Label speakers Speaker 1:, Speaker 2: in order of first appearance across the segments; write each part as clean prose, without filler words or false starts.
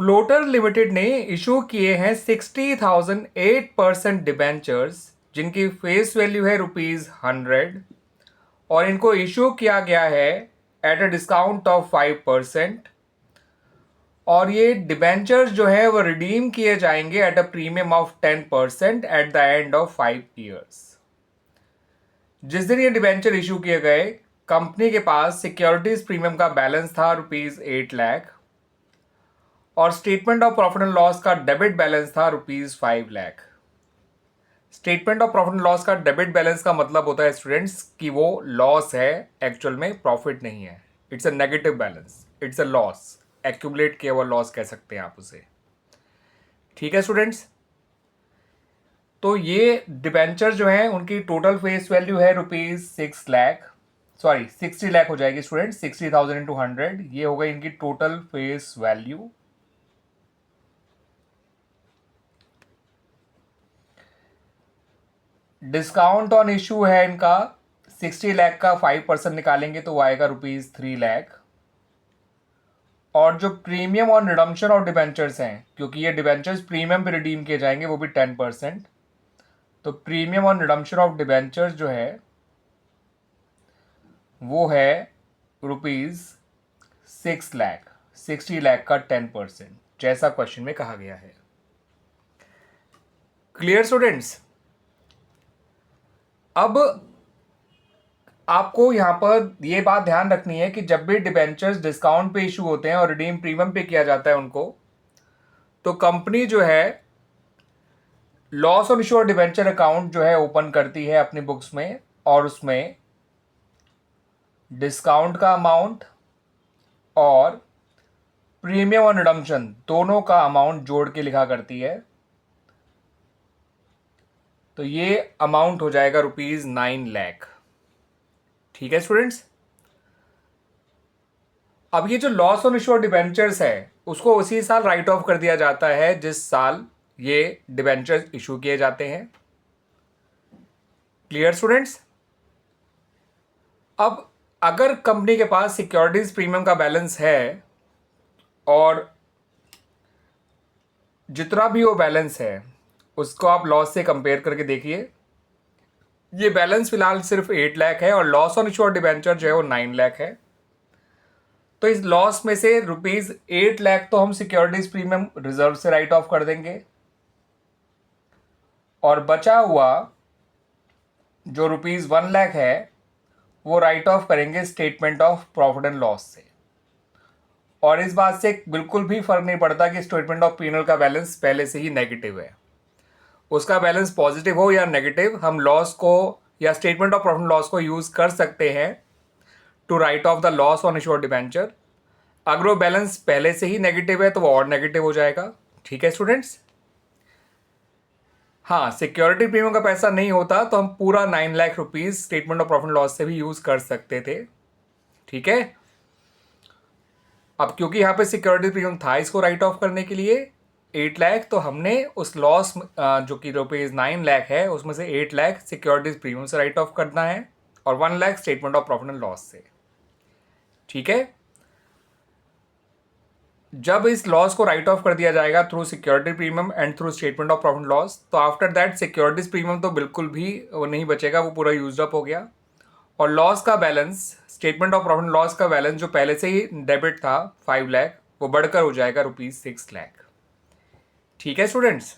Speaker 1: Floater limited ने issue किए हैं 60,000 8% डिबेंचर्स जिनकी फेस वैल्यू है ₹100 और इनको इशू किया गया है एट अ डिस्काउंट ऑफ 5%। और ये डिबेंचर्स जो है वो रिडीम किए जाएंगे at a premium of 10% at the end of 5 years. जिस दिन ये डिबेंचर इशू किए गए कंपनी के पास सिक्योरिटीज प्रीमियम का बैलेंस था ₹8 लाख और statement of profit and loss का डेबिट बैलेंस था ₹5 lakh. Statement of profit and loss का डेबिट बैलेंस का मतलब होता है स्टूडेंट्स कि वो लॉस है, एक्चुअल में प्रॉफिट नहीं है। It's a negative balance, it's a loss, accumulate किया हुआ लॉस कह सकते हैं आप उसे। ठीक है स्टूडेंट्स, तो ये डिबेंचर जो है उनकी टोटल फेस वैल्यू है ₹6 लाख, सॉरी 60 लाख हो जाएगी स्टूडेंट, 60,000 इंटू 100, ये हो गई इनकी total face value. Discount on issue है इनका 60 लाख का 5% निकालेंगे तो वो आएगा ₹3 लाख। और जो प्रीमियम और रिडम्पशन ऑफ डिबेंचर्स हैं, क्योंकि ये डिबेंचर्स प्रीमियम पे रिडीम किए जाएंगे वो भी 10%, तो प्रीमियम और रिडम्पशन ऑफ डिबेंचर्स जो है वो है ₹6 लाख, 60 लाख का 10%, जैसा क्वेश्चन में कहा गया है। Clear students? अब आपको यहां पर यह बात ध्यान रखनी है कि जब भी डिबेंचर्स डिस्काउंट पे इशू होते हैं और रिडीम प्रीमियम पे किया जाता है उनको, तो कंपनी जो है लॉस ऑन इशू और डिबेंचर अकाउंट जो है ओपन करती है अपनी बुक्स में और उसमें डिस्काउंट का अमाउंट और प्रीमियम और रिडम्पशन दोनों का अमाउंट जोड़ के लिखा करती है। तो ये अमाउंट हो जाएगा ₹9 लाख। ठीक है स्टूडेंट्स, अब ये जो लॉस ऑन इशू और डिबेंचर्स है उसको उसी साल राइट ऑफ कर दिया जाता है जिस साल ये डिबेंचर्स इशू किए जाते हैं। Clear students? अब अगर कंपनी के पास सिक्योरिटीज प्रीमियम का बैलेंस है और जितना भी वो बैलेंस है उसको आप लॉस से कंपेयर करके देखिए, ये बैलेंस फिलहाल सिर्फ 8 लाख है और लॉस ऑन इशू और डिबेंचर जो है वो 9 लाख है। तो इस लॉस में से ₹8 लाख तो हम सिक्योरिटीज प्रीमियम रिजर्व से राइट ऑफ कर देंगे और बचा हुआ जो ₹1 लाख है वो राइट ऑफ करेंगे statement of profit and loss से। और इस बात से बिल्कुल भी फर्क नहीं पड़ता कि स्टेटमेंट ऑफ पी&एल का बैलेंस पहले से ही नेगेटिव है, उसका बैलेंस पॉजिटिव हो या नेगेटिव, हम लॉस को या statement of profit and loss को यूज कर सकते हैं to write off the loss on issue और डिबेंचर। अगर वो बैलेंस पहले से ही नेगेटिव है तो वो और नेगेटिव हो जाएगा। ठीक है स्टूडेंट्स? हाँ, सिक्योरिटी प्रीमियम का पैसा नहीं होता तो हम पूरा 9 lakh rupees statement of profit loss से भी यूज कर सकते थे। ठीक है, अब क्योंकि यहाँ पे सिक्योरिटी प्रीमियम था इसको राइट ऑफ करने के लिए 8 लाख, तो हमने उस लॉस जो कि ₹9 लाख है उसमें से 8 लाख सिक्योरिटीज प्रीमियम से राइट ऑफ करना है और 1 lakh statement of profit and loss से। ठीक है, जब इस लॉस को राइट ऑफ कर दिया जाएगा through security premium and through statement of profit loss, तो आफ्टर दैट सिक्योरिटीज प्रीमियम तो बिल्कुल भी वो नहीं बचेगा, वो पूरा यूज अप हो गया और लॉस का balance, statement of profit loss का बैलेंस जो पहले से ही डेबिट था 5 लाख, वो बढ़कर हो जाएगा ₹6 लाख। ठीक है स्टूडेंट्स,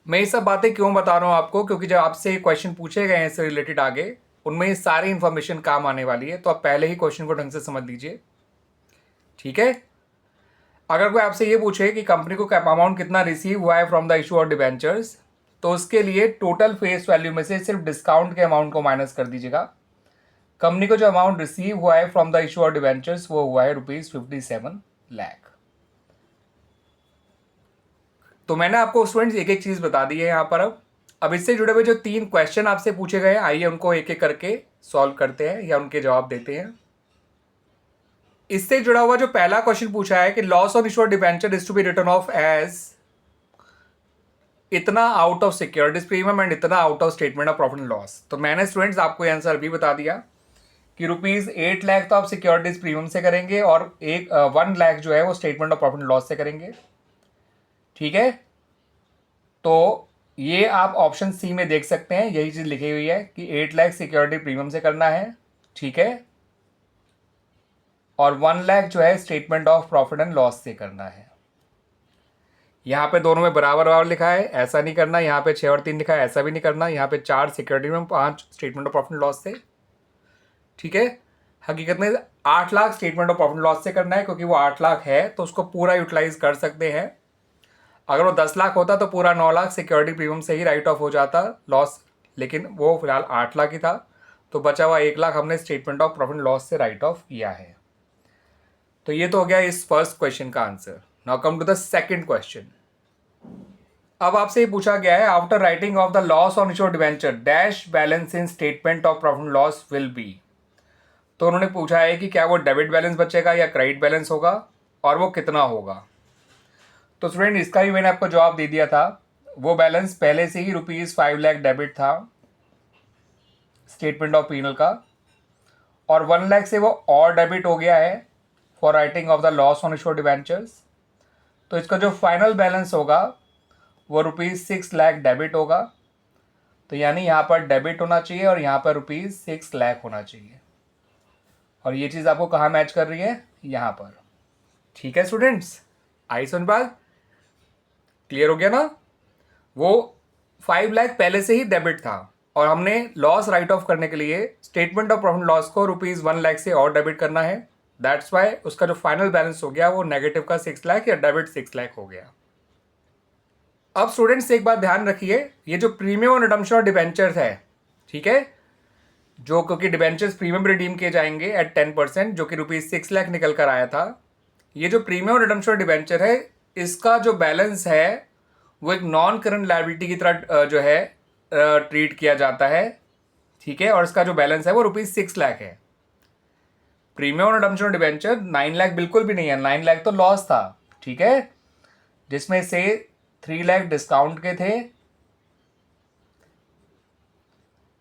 Speaker 1: मैं ये सब बातें क्यों बता रहा हूँ आपको, क्योंकि जब आपसे क्वेश्चन पूछे गए हैं इससे रिलेटेड आगे, उनमें ये सारी इंफॉर्मेशन काम आने वाली है, तो आप पहले ही क्वेश्चन को ढंग से समझ लीजिए। ठीक है, अगर कोई आपसे ये पूछे कि कंपनी को कैप अमाउंट कितना रिसीव हुआ है फ्रॉम द इशू और डिबेंचर्स, तो उसके लिए टोटल फेस वैल्यू में से सिर्फ डिस्काउंट के अमाउंट को माइनस कर दीजिएगा। कंपनी को जो अमाउंट रिसीव हुआ है फ्रॉम द इशू और डिबेंचर्स वो हुआ है ₹57 लाख। तो मैंने आपको स्टूडेंट्स एक एक चीज बता दी है यहाँ पर। अब इससे जुड़े हुए जो 3 क्वेश्चन आपसे पूछे गए, आइए उनको एक एक करके सॉल्व करते हैं या उनके जवाब देते हैं। इससे जुड़ा हुआ जो पहला क्वेश्चन पूछा है कि लॉस ऑन इशू और debenture is to be written off as इतना out of securities premium and इतना out of statement of profit and loss. तो मैंने स्टूडेंट्स आपको आंसर भी बता दिया कि ₹8 लाख तो आप सिक्योरिटीज प्रीमियम से करेंगे और 1 लाख जो है वो statement of profit and loss से करेंगे। ठीक है, तो ये आप ऑप्शन सी में देख सकते हैं, यही चीज लिखी हुई है कि 8 लाख सिक्योरिटी प्रीमियम से करना है। ठीक है, और 1 लाख जो है statement of profit and loss से करना है। यहाँ पे दोनों में बराबर बराबर लिखा है, ऐसा नहीं करना। यहाँ पे 6 और 3 लिखा है, ऐसा भी नहीं करना। यहाँ पे 4 सिक्योरिटी में 5 statement of profit and loss से। ठीक है, हकीकत में 8 lakh statement of profit and loss से करना है, क्योंकि वो 8 लाख है तो उसको पूरा यूटिलाइज कर सकते हैं। अगर वो 10 लाख होता तो पूरा 9 लाख सिक्योरिटी प्रीमियम से ही राइट ऑफ हो जाता लॉस, लेकिन वो फिलहाल 8 लाख ही था, तो बचा हुआ 1 लाख हमने statement of profit and loss से राइट ऑफ किया है। तो ये तो हो गया इस फर्स्ट क्वेश्चन का answer. Now come to the second question. अब आपसे ये पूछा गया है, after writing off the loss on issue debenture dash balance in statement of profit and loss will be. तो उन्होंने पूछा है कि क्या वो डेबिट बैलेंस बचेगा या क्रेडिट बैलेंस होगा, और वो कितना होगा। तो स्टूडेंट इसका भी मैंने आपको जवाब दे दिया था। वो बैलेंस पहले से ही ₹5 लाख डेबिट था स्टेटमेंट ऑफ पीनल का, और 1 लाख से वो और डेबिट हो गया है for writing off the loss on issue debentures. तो इसका जो फाइनल बैलेंस होगा वो ₹6 लाख डेबिट होगा। तो यानी यहाँ पर डेबिट होना चाहिए और यहाँ पर ₹6 लाख होना चाहिए, और ये चीज़ आपको कहाँ मैच कर रही है, यहाँ पर। ठीक है स्टूडेंट्स, आई समझ बात, क्लियर हो गया ना। वो 5 लाख पहले से ही डेबिट था, और हमने लॉस राइट ऑफ करने के लिए स्टेटमेंट ऑफ प्रॉफिट लॉस को ₹1 लाख से और डेबिट करना है। दैट्स वाई उसका जो फाइनल बैलेंस हो गया वो नेगेटिव का 6 लाख या डेबिट 6 लाख हो गया। अब स्टूडेंट्स एक बात ध्यान रखिए, ये जो प्रीमियम और रिडम्पशन ऑफ डिबेंचर्स है, ठीक है, जो क्योंकि डिबेंचर्स प्रीमियम रिडीम किए जाएंगे एट 10%, जो कि ₹6 लाख निकल कर आया था। ये जो प्रीमियम और रिडम्पशन ऑफ डिबेंचर है, इसका जो बैलेंस है वो एक नॉन करंट लायबिलिटी की तरह जो है ट्रीट किया जाता है। ठीक है, और इसका जो बैलेंस है वो ₹6 लाख है। प्रीमियम और रिडम्पशन डिबेंचर 9 लाख बिल्कुल भी नहीं है, 9 लाख तो लॉस था। ठीक है, जिसमें से 3 लाख डिस्काउंट के थे,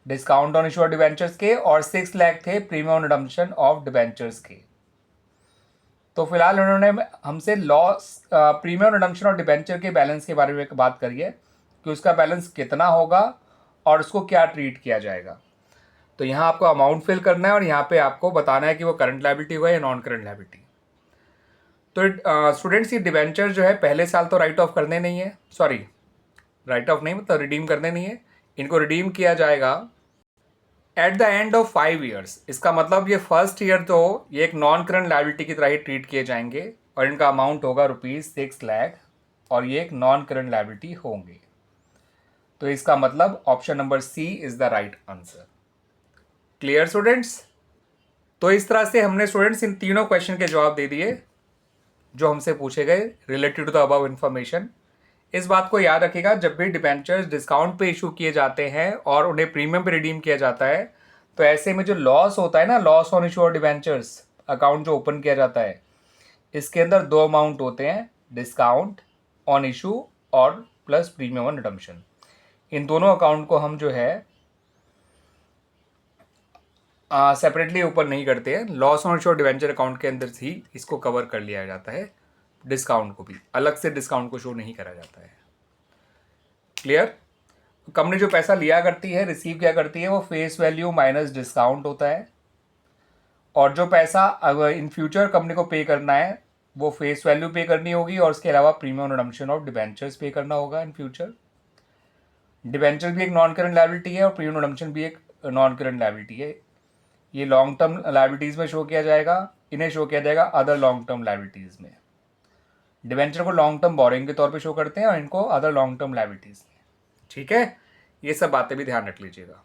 Speaker 1: discount on issue of debentures के, और 6 लाख थे प्रीमियम रिडम्पशन ऑफ डिबेंचर्स के। तो फिलहाल उन्होंने हमसे loss premium redemption of debenture के बैलेंस के बारे में बात करी है कि उसका बैलेंस कितना होगा और उसको क्या ट्रीट किया जाएगा। तो यहाँ आपको अमाउंट फिल करना है और यहाँ पे आपको बताना है कि वो करंट लायबिलिटी होगा या नॉन करंट लायबिलिटी। तो स्टूडेंट्स ये डिबेंचर जो है पहले साल तो राइट ऑफ करने नहीं है, सॉरी राइट ऑफ नहीं मतलब रिडीम करने नहीं है, इनको रिडीम किया जाएगा at the end of 5 years. इसका मतलब ये फर्स्ट ईयर तो ये एक नॉन करंट लायबिलिटी की तरह ही ट्रीट किए जाएंगे, और इनका अमाउंट होगा ₹6 लाख, और ये एक नॉन करंट लायबिलिटी होंगे। तो इसका मतलब option number C is the right answer. Clear students. तो इस तरह से हमने स्टूडेंट्स इन तीनों क्वेश्चन के जवाब दे दिए जो हमसे पूछे गए related to the above information. इस बात को याद रखिएगा, जब भी डिबेंचर्स डिस्काउंट पे इशू किए जाते हैं और उन्हें प्रीमियम पे रिडीम किया जाता है, तो ऐसे में जो लॉस होता है ना, loss on issue of debentures account जो ओपन किया जाता है, इसके अंदर 2 अमाउंट होते हैं, डिस्काउंट ऑन इशू और प्लस प्रीमियम ऑन रिडम्पशन। इन दोनों अकाउंट को हम जो है सेपरेटली ओपन नहीं करते हैं, loss on issue of debenture account के अंदर ही इसको कवर कर लिया जाता है। डिस्काउंट को भी अलग से डिस्काउंट को शो नहीं करा जाता है। क्लियर। कंपनी जो पैसा लिया करती है, रिसीव किया करती है, वो फेस वैल्यू माइनस डिस्काउंट होता है, और जो पैसा अगर इन फ्यूचर कंपनी को पे करना है वो फेस वैल्यू पे करनी होगी, और उसके अलावा प्रीमियम रिडम्पशन ऑफ डिबेंचर्स पे करना होगा इन फ्यूचर। डिबेंचर भी एक नॉन करंट लायबिलिटी है और प्रीमियम रिडम्पशन भी एक नॉन करंट लायबिलिटी है। ये लॉन्ग टर्म लायबिलिटीज़ में शो किया जाएगा, इन्हें शो किया जाएगा अदर लॉन्ग टर्म लायबिलिटीज़ में। डिबेंचर को लॉन्ग टर्म बोरिंग के तौर पे शो करते हैं और इनको अदर लॉन्ग टर्म लायबिलिटीज़ में। ठीक है, ये सब बातें भी ध्यान रख लीजिएगा।